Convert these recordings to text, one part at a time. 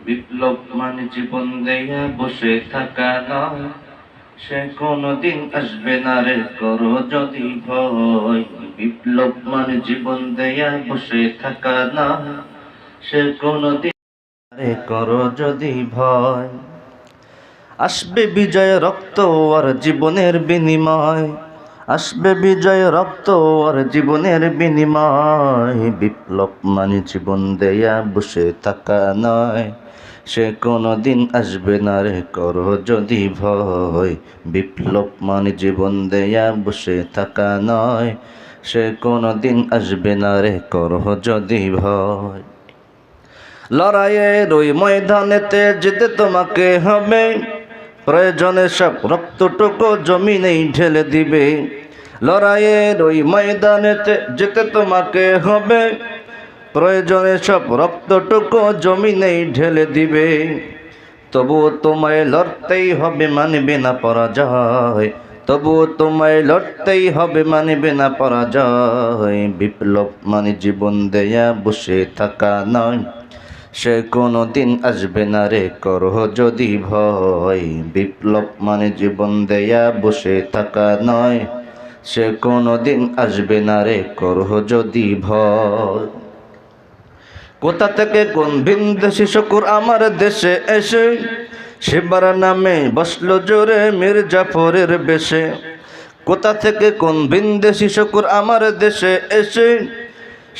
বিপ্লব মানে জীবন দেয়া বসে থাকা নয়, সে কোনদিন আসবে না রে করো যদি ভয়। বিপ্লব মানে জীবন দেয়া বসে থাকা নয়, সে কোনদিন রে করো যদি ভয়। আসবে বিজয় রক্ত আর জীবনের বিনিময়, আসবে বিজয় রক্ত আর জীবনের বিনিময়। বিপ্লব মানে জীবন দেয়া বসে থাকা নয়, সে কোনদিন আসবে না রে করো যদি ভয়। বিপ্লব মানে জীবন দেয়া বসে থাকা নয়, সে কোনদিন আসবে না রে করো যদি ভয়। লড়াইয়ের ওই ময়দানেতে যেতে তোমাকে হবে, প্রয়োজনে সব রক্তটুকু জমিনেই ঢেলে দিবে। লড়াইয়ের ওই ময়দানেতে যেতে তোমাকে হবে, প্রয়োজনে সব রক্তটুকু জমিনেই ঢেলে দিবে। তবুও তোমায় লড়তেই হবে, মানবে না পরাজয়। তবুও তোমায় লড়তেই হবে, মানবে না পরাজয়। বিপ্লব মানে জীবন দেয়া বসে থাকা নয়, সে কোনদিন আসবে না রে করো যদি ভয়। বিপ্লব মানে জীবন দেয়া বসে থাকা নয়, সে কোনদিন আসবে না রে করো যদি ভয়। কোথা থেকে কোন ভিনদেশি শুকুর আমার দেশে এসে, সেবার নামে বসলো জোরে মীর জাফরের বেশে। কোথা থেকে কোন ভিনদেশি শুকুর আমার দেশে এসে,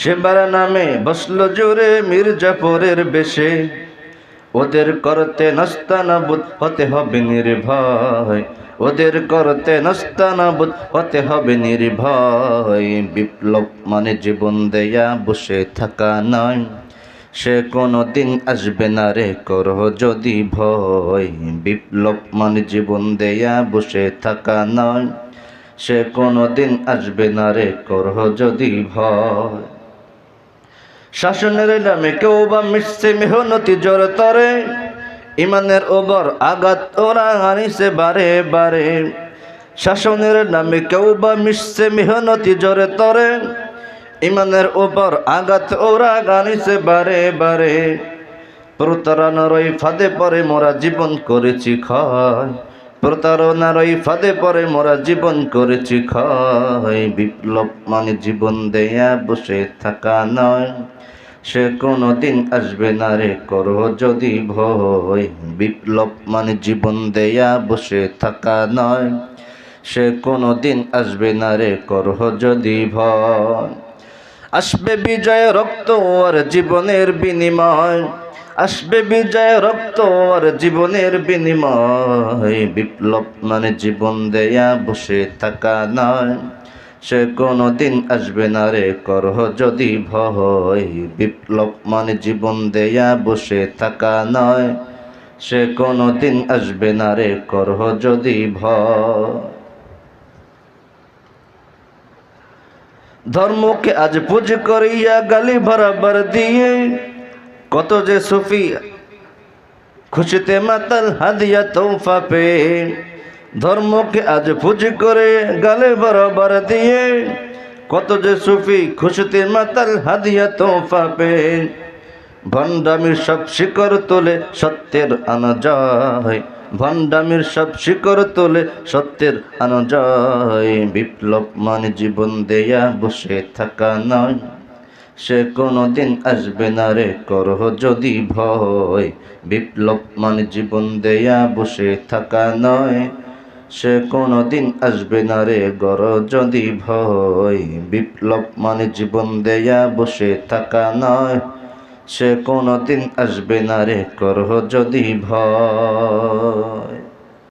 সেবার নামে বসলো জোরে মীর জাফরের বেশে। ওদের করতে নাস্তানাবুদ হতে হবে নির্ভয়, ওদের করতে নাস্তানাবুদ হতে হবে নির্ভয়। বিপ্লব মানে জীবন দেয়া বসে থাকা নয়, সে কোনদিন আসবে না রে করো যদি ভয়। বিপ্লব মানে জীবন দেয়া বসে থাকা নয়, সে কোনদিন আসবে না রে করো যদি ভয়। শাসনের নামে কেউ বা মিশছে মেহনতি জোর তরে, ইমানের ওপর আঘাত ওরা আনিছে বারে বারে। শাসনের নামে কেউ বা মিশছে মেহনতি জোর তরে, ইমানের ওপর আঘাত ওরা আনিছে বারে বারে। প্রতারণার ওই ফাঁদে পরে মোরা জীবন করেছি ক্ষয়, প্রতারণার ওই ফাঁদে পরে মোরা জীবন করেছি ক্ষয়। বিপ্লব মানে জীবন দেয়া বসে থাকা নয়, সে কোনদিন আসবে না রে করো যদি ভয়। বিপ্লব মানে জীবন দেয়া বসে থাকা নয়, সে কোনদিন আসবে না রে করো যদি ভয়। আসবে বিজয় রক্ত আর জীবনের বিনিময়, আসবে বিজয় রক্ত আর জীবনের বিনিময়। বিপ্লব মানে জীবন দেয়া বসে থাকা নয়, সে কোনদিন আসবে না রে করো যদি ভয়। বিপ্লব মানে জীবন দেয়া বসে থাকা নয়, সে কোনদিন আসবে না রে করো যদি ভয়। ধর্মকে আজ পুজো করিয়া গালি বরাবর দিয়ে, কত যে সুফি খুশিতে মাতাল হাদিয়া তোফা পে। ধর্মকে আজ পুজো করে গালে বরাবর দিয়ে, কত যে সুফি খুশিতে মাতাল হাদিয়া তোফা পে। ভণ্ডামির সব শিকড় তোলে সত্যের আনা যায়, ভণ্ডামির সব শিকড় তোলে সত্যের আনা যায়। বিপ্লব মানে জীবন দেয়া বসে থাকা নয়, সে কোনদিন আসবে না রে করো যদি ভয়। বিপ্লব মানে জীবন দেয়া বসে থাকা নয়, সে কোনদিন আসবে না রে করো যদি ভয়। বিপ্লব মানে জীবন দেয়া বসে থাকা নয়, সে কোনদিন আসবে না রে করো যদি ভয়।